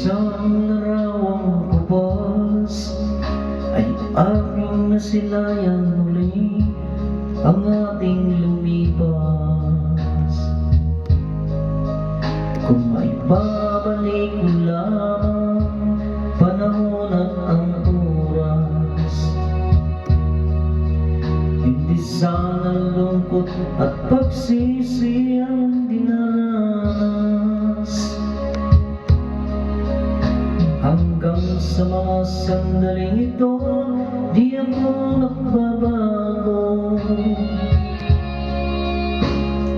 isang larawang kupas ay aking nasilayan muli ang ating lumipas. Kung may babalik ko lamang panahon at ang oras, hindi sana lungkot at pagsisi ang dinanas. Hanggang sa mga sandaling ito, di ako nagbabago.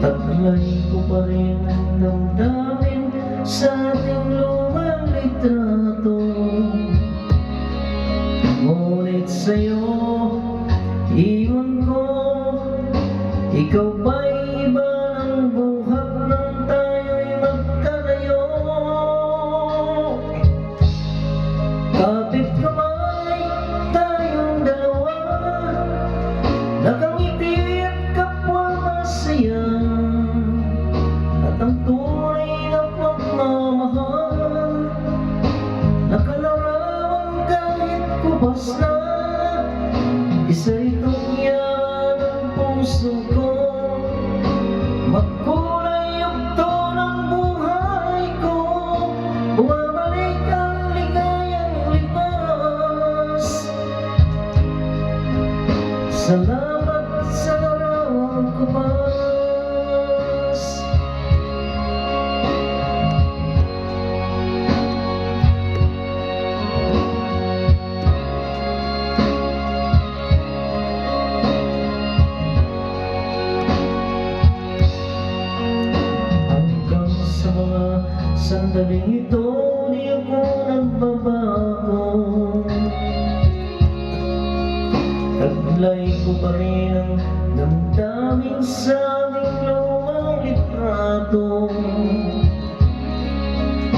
Taglay ko pa rin ang damdamin sa ating lumang litrato. Ngunit sa'yo, iwan ko, ikaw ba'y iba ng buhat nang tayo'y magkalayo? Kapit kamay tayong dalawa, nakangiti at kapwa masaya, at ang tunay na pagmamahal nakalarawan kahit kubas na. Isa itong yaman ng puso ko, magkulay yugto ng buhay ko, bumabalik ang ligayang lipas. Salamat sa larawang kupas. Sandaling ito, di ako nagbabago. Taglay ko pa rin ang damdamin sa ating lumang litrato.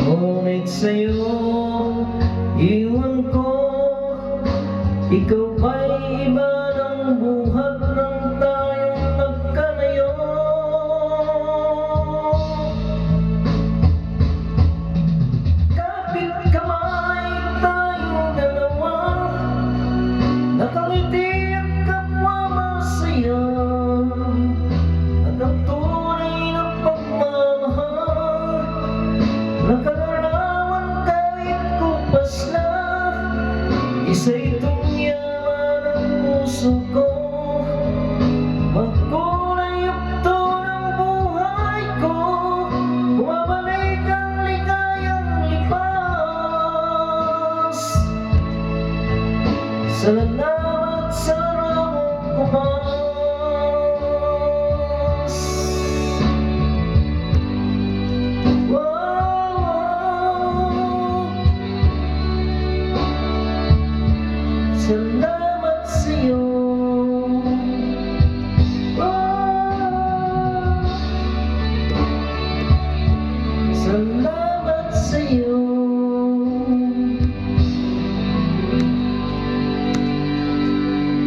Ngunit sa'yo,